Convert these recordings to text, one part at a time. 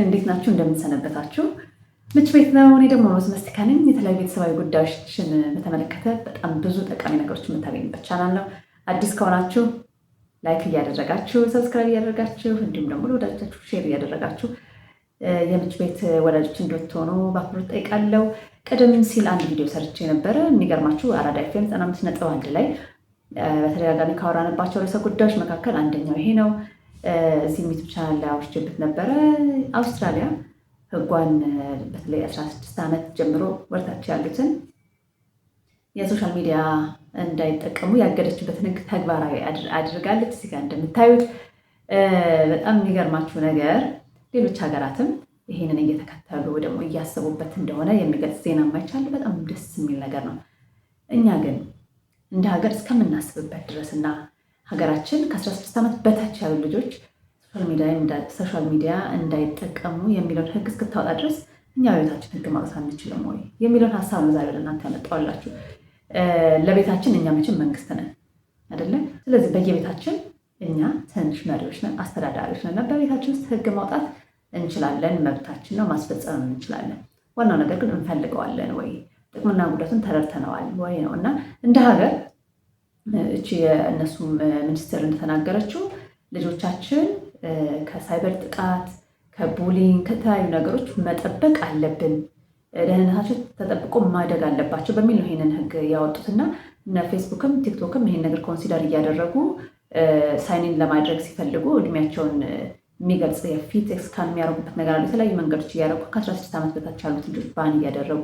እንዴት ናችሁ? እንደምንሰነበታችሁ። ምች ቤት ነው። እኔ ደግሞ ሮዝ መስቲካ ነኝ። የተለያዩ ቤተሰባዊ ጉዳዮችን በተመለከተ በጣም ብዙ ጠቃሚ ነገሮች የምታገኙበት ቻናል ነው። አዲስ ከሆናችሁ ላይክ እያደረጋችሁ ሰብስክራይብ እያደረጋችሁ እንዲሁም ደግሞ ለወዳጆቻችሁ ሼር እያደረጋችሁ የምች ቤት ወዳጆች እንድትሆኑ በአክብሮት ጠይቃለሁ። ቀደም ሲል አንድ ቪዲዮ ሰርቼ ነበረ። የሚገርማችሁ አራዳ ኤፍኤም 95.1 ላይ በተደጋጋሚ ካወራንባቸው ርዕሰ ጉዳዮች መካከል አንደኛው ይሄ ነው። እዚህ ዩቲዩብ ቻናል ላይ አውርቼበት ነበረ። አውስትራሊያ ሕጓን በተለይ 16 ዓመት ጀምሮ ወርታች ያሉትን የሶሻል ሚዲያ እንዳይጠቀሙ ያገደችበትን ሕግ ተግባራዊ አድርጋለች። እዚህ ጋር እንደምታዩት በጣም የሚገርማችሁ ነገር ሌሎች ሀገራትም ይህንን እየተከተሉ ደግሞ እያሰቡበት እንደሆነ የሚገልጽ ዜና ማይቻል በጣም ደስ የሚል ነገር ነው። እኛ ግን እንደ ሀገር እስከምናስብበት ድረስ እና ሀገራችን ከ16 ዓመት በታች ያሉ ልጆች ሶሻል ሚዲያ እንዳይጠቀሙ የሚለውን ህግ እስክታወጣ ድረስ እኛ በቤታችን ህግ ማውጣት አንችልም ወይ የሚለውን ሀሳብ ነው ዛሬ ለእናንተ ያመጣዋላችሁ። ለቤታችን እኛ መቼም መንግስት ነን አይደለም። ስለዚህ በየቤታችን እኛ ትንሽ መሪዎች ነን፣ አስተዳዳሪዎች ነን። በቤታችን ውስጥ ህግ ማውጣት እንችላለን፣ መብታችን ነው፣ ማስፈጸም እንችላለን። ዋናው ነገር ግን እንፈልገዋለን ወይ፣ ጥቅምና ጉዳቱን ተረድተነዋል ወይ ነው እና እንደ ሀገር እቺ የእነሱም ሚኒስትር እንደተናገረችው ልጆቻችን ከሳይበር ጥቃት፣ ከቡሊንግ፣ ከተለያዩ ነገሮች መጠበቅ አለብን፣ ደህንነታቸው ተጠብቆ ማደግ አለባቸው በሚል ነው ይሄንን ህግ ያወጡትና እነ ፌስቡክም ቲክቶክም ይሄን ነገር ኮንሲደር እያደረጉ ሳይኒን ለማድረግ ሲፈልጉ እድሜያቸውን የሚገልጽ የፊት ስካን የሚያደርጉበት ነገር አለ። የተለያዩ መንገዶች እያደረጉ ከ16 ዓመት በታች ያሉት ልጆች ባን እያደረጉ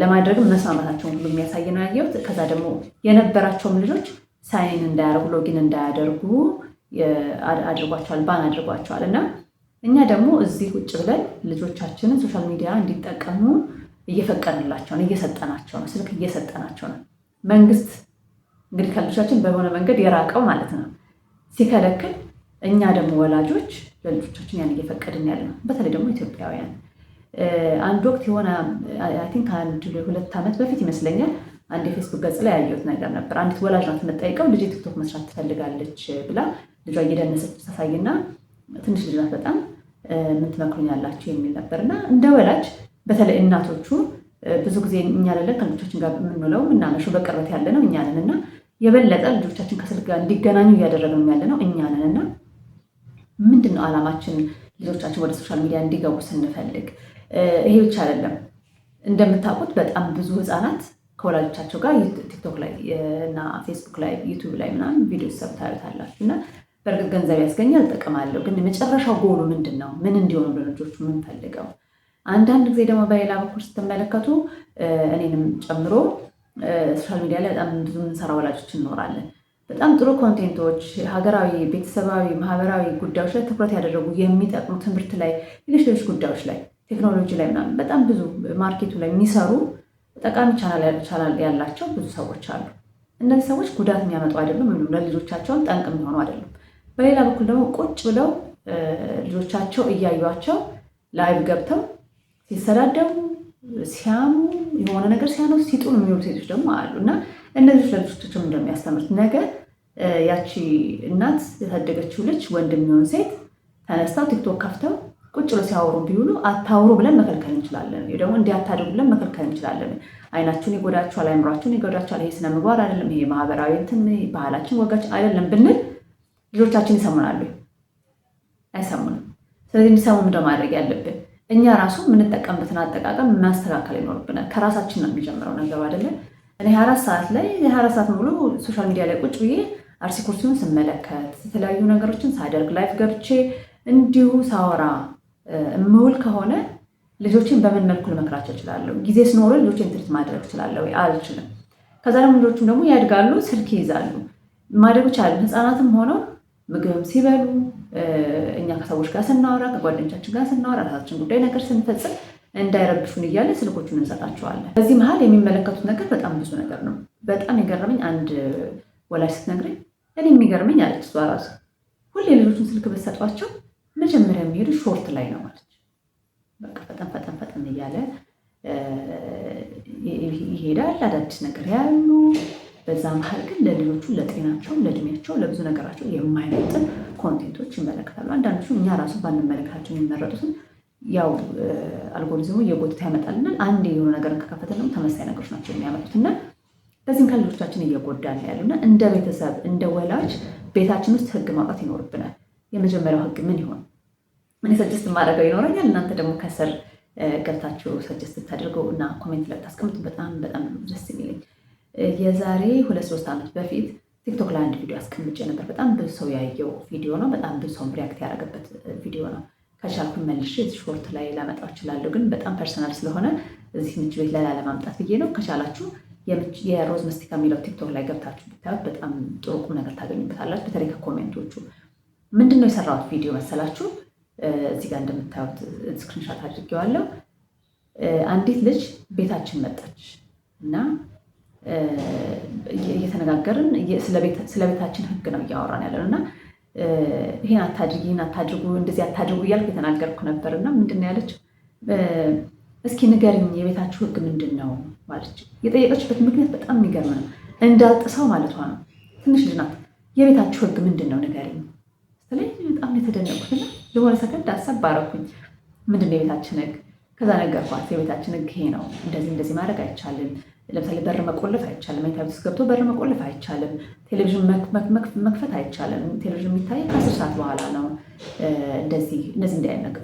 ለማድረግም መስማማታቸውን ሁሉ የሚያሳይ ነው ያየሁት። ከዛ ደግሞ የነበራቸውም ልጆች ሳይን እንዳያደርጉ ሎጊን እንዳያደርጉ አድርጓቸዋል፣ ባን አድርጓቸዋል። እና እኛ ደግሞ እዚህ ቁጭ ብለን ልጆቻችንን ሶሻል ሚዲያ እንዲጠቀሙ እየፈቀድንላቸው ነው፣ እየሰጠናቸው ነው፣ ስልክ እየሰጠናቸው ነው። መንግስት እንግዲህ ከልጆቻችን በሆነ መንገድ የራቀው ማለት ነው ሲከለክል፣ እኛ ደግሞ ወላጆች ለልጆቻችን ያን እየፈቀድን ያለ ነው። በተለይ ደግሞ ኢትዮጵያውያን አንድ ወቅት የሆነ አይ ቲንክ 1-2 ዓመት በፊት ይመስለኛል አንድ የፌስቡክ ገጽ ላይ ያየሁት ነገር ነበር። አንዲት ወላጅ ናት የምትጠይቀው ልጅ ቲክቶክ መስራት ትፈልጋለች ብላ ልጇ እየደነሰች ታሳይና ትንሽ ልጅ ናት በጣም ምን ትመክሩኛላችሁ የሚል ነበር። እና እንደ ወላጅ በተለይ እናቶቹ ብዙ ጊዜ እኛ አይደለን ከልጆቻችን ጋር የምንውለው የምናመሸው በቅርበት ያለ ነው እኛ ነን እና የበለጠ ልጆቻችን ከስልክ ጋር እንዲገናኙ እያደረግን ያለ ነው እኛ ነን እና ምንድን ነው ዓላማችን? ልጆቻችን ወደ ሶሻል ሚዲያ እንዲገቡ ስንፈልግ ይሄ ብቻ አይደለም። እንደምታውቁት በጣም ብዙ ህፃናት ከወላጆቻቸው ጋር ቲክቶክ ላይ እና ፌስቡክ ላይ ዩቱብ ላይ ምናምን ቪዲዮ ሰሩ ታዩታላችሁ። እና በእርግጥ ገንዘብ ያስገኛል፣ ጥቅም አለው። ግን የመጨረሻው ጎሉ ምንድን ነው? ምን እንዲሆኑ ለልጆቹ የምንፈልገው? አንዳንድ ጊዜ ደግሞ በሌላ በኩል ስትመለከቱ እኔንም ጨምሮ ሶሻል ሚዲያ ላይ በጣም ብዙ የምንሰራ ወላጆች እንኖራለን። በጣም ጥሩ ኮንቴንቶች ሀገራዊ፣ ቤተሰባዊ፣ ማህበራዊ ጉዳዮች ላይ ትኩረት ያደረጉ የሚጠቅሙ ትምህርት ላይ፣ ሌሎች ጉዳዮች ላይ፣ ቴክኖሎጂ ላይ ምናምን በጣም ብዙ ማርኬቱ ላይ የሚሰሩ ጠቃሚ ቻናል ያላቸው ብዙ ሰዎች አሉ። እነዚህ ሰዎች ጉዳት የሚያመጡ አይደሉም፣ ወይም ለልጆቻቸውን ጠንቅ የሚሆኑ አይደሉም። በሌላ በኩል ደግሞ ቁጭ ብለው ልጆቻቸው እያዩቸው ላይቭ ገብተው ሲሰዳደቡ፣ ሲያሙ፣ የሆነ ነገር ሲያነሱ፣ ሲጡን የሚውሉ ሴቶች ደግሞ አሉ እና እነዚህ ለልጆቻቸው እንደሚያስተምሩት ነገር ያቺ እናት የታደገችው ልጅ ወንድ የሚሆን ሴት ተነስተው ቲክቶክ ከፍተው ቁጭ ብለው ሲያወሩ ቢውሉ አታውሩ ብለን መከልከል እንችላለን። ወይ ደግሞ እንዲያታደርጉ ብለን መከልከል እንችላለን። አይናችሁን ይጎዳችኋል፣ አይምሯችሁን ይጎዳችኋል፣ ይሄ ስነ ምግባር አይደለም፣ ይሄ ማህበራዊ እንትን ባህላችን ወጋችን አይደለም ብንል ልጆቻችን ይሰሙናሉ? አይሰሙንም። ስለዚህ እንዲሰሙ ምንድን ማድረግ ያለብን? እኛ ራሱ የምንጠቀምበትን አጠቃቀም ማስተካከል ይኖርብናል። ከራሳችን ነው የሚጀምረው ነገሩ አይደለም። እኔ 24 ሰዓት ላይ የ24 ሰዓት ሙሉ ሶሻል ሚዲያ ላይ ቁጭ ብዬ አርሲ ኩርሲውን ስመለከት የተለያዩ ነገሮችን ሳደርግ ላይፍ ገብቼ እንዲሁ ሳወራ እምውል ከሆነ ልጆችን በምን መልኩ ልመክራቸው እችላለሁ? ጊዜ ስኖረ ልጆችን ትሪት ማድረግ እችላለሁ? አልችልም። ከዛ ደግሞ ልጆቹም ደግሞ ያድጋሉ፣ ስልክ ይይዛሉ። ማደግ ይቻላል። ህፃናትም ሆነው ምግብም ሲበሉ እኛ ከሰዎች ጋር ስናወራ፣ ከጓደኞቻችን ጋር ስናወራ፣ ራሳችን ጉዳይ ነገር ስንፈጽም እንዳይረብሹን እያለ ስልኮቹን እንሰጣቸዋለን። በዚህ መሀል የሚመለከቱት ነገር በጣም ብዙ ነገር ነው። በጣም የገረመኝ አንድ ወላጅ ስትነግረኝ እኔ የሚገርመኝ አለች እሷ ራሱ ሁሌ ልጆቹን ስልክ ብትሰጧቸው መጀመሪያ የሚሄዱ ሾርት ላይ ነው ማለች። በቃ ፈጠን እያለ ይሄዳል፣ አዳዲስ ነገር ያሉ። በዛ መሀል ግን ለልጆቹ ለጤናቸው፣ ለእድሜያቸው፣ ለብዙ ነገራቸው የማይመጥን ኮንቴንቶች ይመለከታሉ። አንዳንዶቹ እኛ ራሱ ባንመለከታቸው የሚመረጡትን ያው አልጎሪዝሙ እየጎተተ ያመጣልናል። አንድ የሆነ ነገርን ከከፈተ ደግሞ ተመሳሳይ ነገሮች ናቸው የሚያመጡት እና በዚህም ከልጆቻችን እየጎዳን ያሉና እንደ ቤተሰብ እንደ ወላጅ ቤታችን ውስጥ ህግ ማውጣት ይኖርብናል። የመጀመሪያው ህግ ምን ይሆን? እኔ ሰጀስት የማደርገው ይኖረኛል። እናንተ ደግሞ ከስር ገብታችሁ ሰጀስት ታደርገው እና ኮሜንት ላይ ታስቀምጡ። በጣም ደስ የሚለኝ የዛሬ 2-3 ዓመት በፊት ቲክቶክ ላይ አንድ ቪዲዮ አስቀምጬ ነበር። በጣም ብዙ ሰው ያየው ቪዲዮ ነው። በጣም ብዙ ሰው ሪያክት ያደረገበት ቪዲዮ ነው። ከቻልኩኝ መልሼ ሾርት ላይ ላመጣው እችላለሁ፣ ግን በጣም ፐርሰናል ስለሆነ እዚህ ምች ቤት ላይ ላለማምጣት ብዬ ነው። ከቻላችሁ የሮዝ መስቲካ የሚለው ቲክቶክ ላይ ገብታችሁ ብታዩት በጣም ጥሩ ቁም ነገር ታገኙበታላችሁ። በተለይ ከኮሜንቶቹ ምንድን ነው የሰራሁት ቪዲዮ መሰላችሁ? እዚህ ጋር እንደምታዩት ስክሪንሻት አድርጌዋለሁ። አንዲት ልጅ ቤታችን መጣች እና እየተነጋገርን ስለ ቤታችን ህግ ነው እያወራን ያለን እና ይሄን አታድርጊ፣ ይሄን አታድርጉ፣ እንደዚህ አታድርጉ እያልኩ የተናገርኩ ነበር እና ምንድን ነው ያለች? እስኪ ንገርኝ የቤታችሁ ህግ ምንድን ነው ማለች። የጠየቀችበት ምክንያት በጣም የሚገርም ነው። እንዳልጥሰው ማለቷ ነው። ትንሽ ልጅ ናት። የቤታችሁ ህግ ምንድን ነው ንገርኝ ስትለኝ በጣም የተደነቁትና ለሆነ ሰከንድ ሀሳብ ባረኩኝ። ምንድን ነው የቤታችን ህግ? ከዛ ነገርኳት። የቤታችን ህግ ይሄ ነው፣ እንደዚህ ማድረግ አይቻልም። ለምሳሌ በር መቆለፍ አይቻልም። መኝታ ቤት ውስጥ ገብቶ በር መቆለፍ አይቻልም። ቴሌቪዥን መክፈት አይቻልም። ቴሌቪዥን የሚታየው ከ10 ሰዓት በኋላ ነው። እነዚህ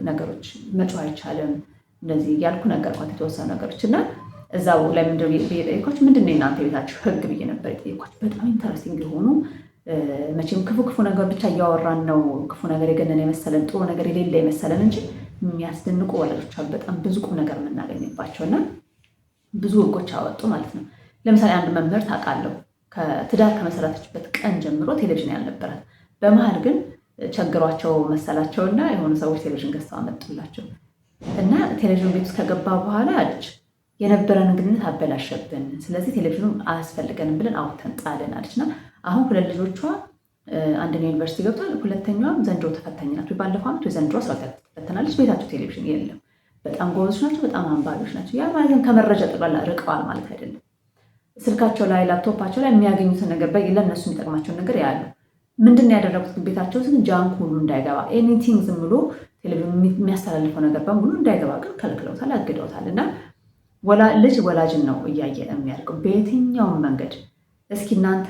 ነገሮች መጮህ አይቻልም። እንደዚህ ያልኩ ነገርኳት የተወሰኑ ነገሮች እና እዛው ላይ ምንድን የጠየኳቸው ምንድን ነው የእናንተ የቤታችሁ ህግ ብዬ ነበር የጠየኳቸው። በጣም ኢንተረስቲንግ የሆኑ መቼም ክፉ ነገር ብቻ እያወራን ነው። ክፉ ነገር የገነነ የመሰለን ጥሩ ነገር የሌለ የመሰለን እንጂ የሚያስደንቁ ወላጆች አሉ። በጣም ብዙ ቁም ነገር የምናገኝባቸው እና ብዙ ህጎች አወጡ ማለት ነው። ለምሳሌ አንድ መምህር ታውቃለሁ ከትዳር ከመሰረተችበት ቀን ጀምሮ ቴሌቪዥን ያልነበራት፣ በመሀል ግን ቸግሯቸው መሰላቸውና የሆኑ ሰዎች ቴሌቪዥን ገዝተው አመጡላቸው እና ቴሌቪዥን ቤት ውስጥ ከገባ በኋላ አለች የነበረን ግንኙነት አበላሸብን፣ ስለዚህ ቴሌቪዥኑ አያስፈልገንም ብለን አውጥተን ጣልን አለችና አሁን 2 ልጆቿ አንደኛው ዩኒቨርሲቲ ገብቷል፣ ሁለተኛዋም ዘንድሮ ተፈታኝ ናቸው። ባለፈው ዓመት የዘንድሮ 12 ተፈተናለች። ቤታቸው ቴሌቪዥን የለም። በጣም ጎበዞች ናቸው። በጣም አንባቢዎች ናቸው። ያ ማለት ግን ከመረጃ ጠቅላላ ርቀዋል ማለት አይደለም። ስልካቸው ላይ ላፕቶፓቸው ላይ የሚያገኙትን ነገር ለእነሱ የሚጠቅማቸውን ነገር ያሉ ምንድን ነው ያደረጉት? ቤታቸው ውስጥ ጃንክ ሁሉ እንዳይገባ ኤኒቲንግ ዝም ብሎ ቴሌቪዥን የሚያስተላልፈው ነገር በሙሉ እንዳይገባ ግን ከልክለውታል፣ አግደውታል። እና ልጅ ወላጅን ነው እያየ የሚያደርገው በየትኛውም መንገድ። እስኪ እናንተ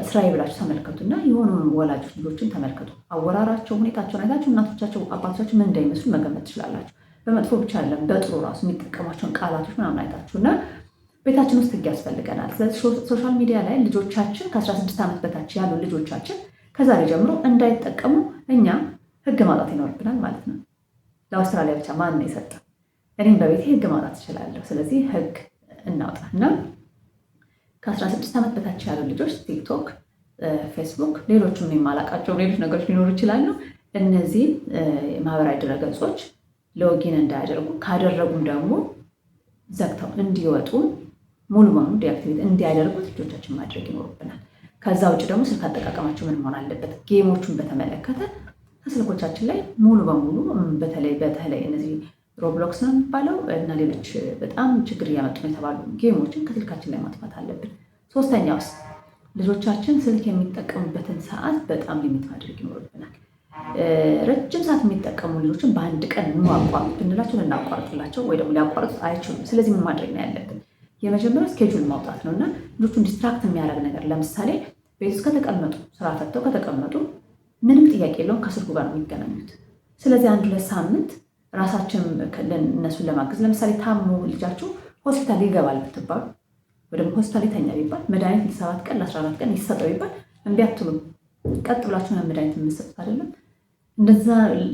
ስራዬ ብላችሁ ተመልከቱና የሆኑ ወላጆች ልጆችን ተመልከቱ። አወራራቸው፣ ሁኔታቸውን አይታችሁ እናቶቻቸው አባቶቻቸው ምን እንዳይመስሉ መገመት ትችላላችሁ። በመጥፎ ብቻ አይደለም በጥሩ ራሱ የሚጠቀሟቸውን ቃላቶች ምናምን አይታችሁ እና ቤታችን ውስጥ ህግ ያስፈልገናል። ስለዚህ ሶሻል ሚዲያ ላይ ልጆቻችን ከ16 ዓመት በታች ያሉ ልጆቻችን ከዛሬ ጀምሮ እንዳይጠቀሙ እኛ ህግ ማውጣት ይኖርብናል ማለት ነው። ለአውስትራሊያ ብቻ ማን ነው የሰጠ? እኔም በቤቴ ህግ ማውጣት እችላለሁ። ስለዚህ ህግ እናውጣ እና ከ16 ዓመት በታች ያሉ ልጆች ቲክቶክ፣ ፌስቡክ፣ ሌሎቹም የማላውቃቸው ሌሎች ነገሮች ሊኖሩ ይችላሉ። እነዚህ ማህበራዊ ድረገጾች ሎጊን እንዳያደርጉ ካደረጉም ደግሞ ዘግተው እንዲወጡ ሙሉ በሙሉ ዲአክቲቬት እንዲያደርጉት ልጆቻችን ማድረግ ይኖርብናል። ከዛ ውጭ ደግሞ ስልክ አጠቃቀማቸው ምን መሆን አለበት? ጌሞቹን በተመለከተ ከስልኮቻችን ላይ ሙሉ በሙሉ በተለይ እነዚህ ሮብሎክስ ነው የሚባለው እና ሌሎች በጣም ችግር እያመጡ ነው የተባሉ ጌሞችን ከስልካችን ላይ ማጥፋት አለብን። ሶስተኛውስ ልጆቻችን ስልክ የሚጠቀሙበትን ሰዓት በጣም ሊሚት ማድረግ ይኖርብናል። ረጅም ሰዓት የሚጠቀሙ ልጆችን በአንድ ቀን አቋርጥ ብንላቸው ልናቋርጥላቸው ወይ ደግሞ ሊያቋርጡ አይችሉም። ስለዚህ ምን ማድረግ ነው ያለብን? የመጀመሪያው ስኬጁል ማውጣት ነው እና ልጆቹን ዲስትራክት የሚያደርግ ነገር ለምሳሌ ቤት ውስጥ ከተቀመጡ ስራ ፈተው ከተቀመጡ ምንም ጥያቄ የለውም ከስልኩ ጋር ነው የሚገናኙት። ስለዚህ 1-2 ሳምንት ራሳችን እነሱን ለማገዝ ለምሳሌ ታሞ ልጃችሁ ሆስፒታል ይገባል ብትባሉ ወይ ደግሞ ሆስፒታል ይተኛ ቢባል መድኃኒት ለ7 ቀን ለ14 ቀን ይሰጠው ቢባል እምቢ አትሉም። ቀጥ ብላችሁ ነው መድኃኒት የምንሰጡት አይደለም። እንደዛ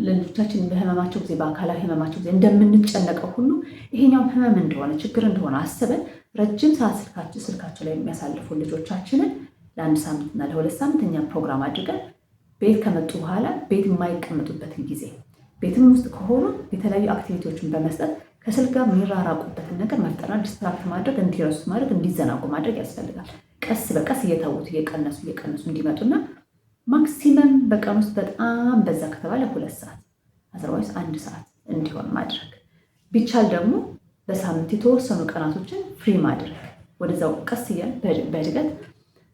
ለልጆቻችን በህመማቸው ጊዜ በአካላዊ ህመማቸው ጊዜ እንደምንጨነቀው ሁሉ ይሄኛውም ህመም እንደሆነ ችግር እንደሆነ አስበን ረጅም ሰዓት ስልካቸው ላይ የሚያሳልፉ ልጆቻችንን ለ1 ሳምንትና ለ2 ሳምንት እኛ ፕሮግራም አድርገን ቤት ከመጡ በኋላ ቤት የማይቀመጡበትን ጊዜ ቤትም ውስጥ ከሆኑ የተለያዩ አክቲቪቲዎችን በመስጠት ከስልክ ጋር የሚራራቁበትን ነገር መፍጠርና ዲስትራክት ማድረግ እንዲረሱ ማድረግ እንዲዘናጉ ማድረግ ያስፈልጋል። ቀስ በቀስ እየተዉት እየቀነሱ እንዲመጡና ማክሲመም በቀን ውስጥ በጣም በዛ ከተባለ 2 ሰዓት አዘርዋይስ 1 ሰዓት እንዲሆን ማድረግ ቢቻል ደግሞ በሳምንት የተወሰኑ ቀናቶችን ፍሪ ማድረግ ወደዛው ቀስ እያል በእድገት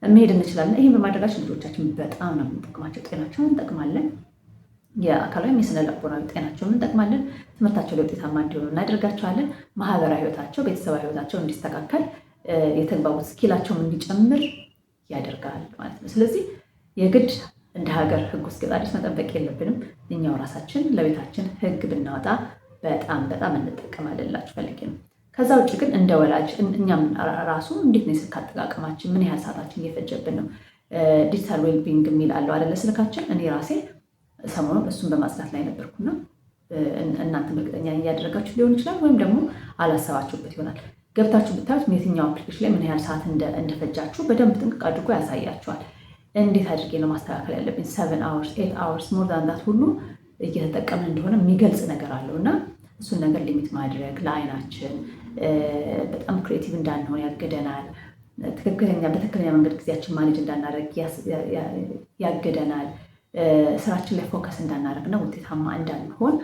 መሄድ እንችላለን። ይህን በማድረጋችን ልጆቻችን በጣም ነው የምንጠቅማቸው። ጤናቸውን እንጠቅማለን፣ የአካላዊም የስነ ልቦናዊ ጤናቸውን እንጠቅማለን። ትምህርታቸው ላይ ውጤታማ እንዲሆኑ እናደርጋቸዋለን። ማህበራዊ ህይወታቸው፣ ቤተሰባዊ ህይወታቸው እንዲስተካከል፣ የተግባቦት ስኪላቸውም እንዲጨምር ያደርጋል ማለት ነው። ስለዚህ የግድ እንደ ሀገር ህግ ውስጥ ገጣ መጠበቅ የለብንም። እኛው ራሳችን ለቤታችን ህግ ብናወጣ በጣም በጣም እንጠቀማለን እላችሁ ፈልጌ ነው። ከዛ ውጭ ግን እንደ ወላጅ እኛም ራሱ እንዴት ነው የስልክ አጠቃቀማችን? ምን ያህል ሰዓታችን እየፈጀብን ነው? ዲጂታል ዌልቢንግ የሚል አለው አይደለ ስልካችን። እኔ ራሴ ሰሞኑን እሱን በማጽዳት ላይ ነበርኩና እናንተም እርግጠኛ እያደረጋችሁ ሊሆን ይችላል፣ ወይም ደግሞ አላሰባችሁበት ይሆናል። ገብታችሁ ብታዩት የትኛው አፕሊኬሽን ላይ ምን ያህል ሰዓት እንደፈጃችሁ በደንብ ጥንቅቅ አድርጎ ያሳያችኋል። እንዴት አድርጌ ነው ማስተካከል ያለብኝ? 7 hours 8 hours ሞር ዛን ዛት ሁሉ እየተጠቀምን እንደሆነ የሚገልጽ ነገር አለው እና እሱን ነገር ሊሚት ማድረግ ለአይናችን በጣም ክሬቲቭ እንዳንሆን ያገደናል። በትክክለኛ መንገድ ጊዜያችን ማኔጅ እንዳናደርግ ያገደናል። ስራችን ላይ ፎከስ እንዳናደርግና ውጤታማ እንዳንሆን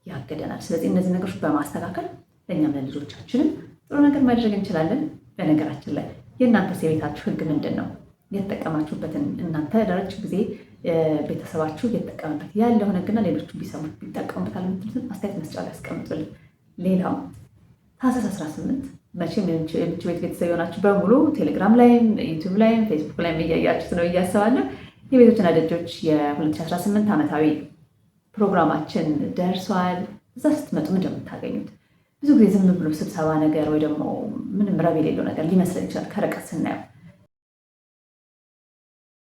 ያገደናል። ስለዚህ እነዚህ ነገሮች በማስተካከል ለእኛም ለልጆቻችንም ጥሩ ነገር ማድረግ እንችላለን። በነገራችን ላይ የእናንተስ የቤታችሁ ህግ ምንድን ነው? የተጠቀማችሁበትን እናንተ ለረጅም ጊዜ ቤተሰባችሁ እየተጠቀምበት ያለውን ህግና ሌሎቹ ቢሰሙት ቢጠቀሙበታል የምትሉትን አስተያየት መስጫ ላይ ያስቀምጡልን። ሌላው ታህሳስ 18 መቼም የምች ቤት ቤተሰብ የሆናችሁ በሙሉ ቴሌግራም ላይም ዩቲዩብ ላይም ፌስቡክ ላይም እያያችሁት ነው እያስባለሁ። የቤቶችና ደጆች የ2018 ዓመታዊ ፕሮግራማችን ደርሷል። እዛ ስትመጡ ምንድን ነው የምታገኙት? ብዙ ጊዜ ዝም ብሎ ስብሰባ ነገር ወይ ደግሞ ምንም ረብ የሌለው ነገር ሊመስለን ይችላል ከርቀት ስናየው።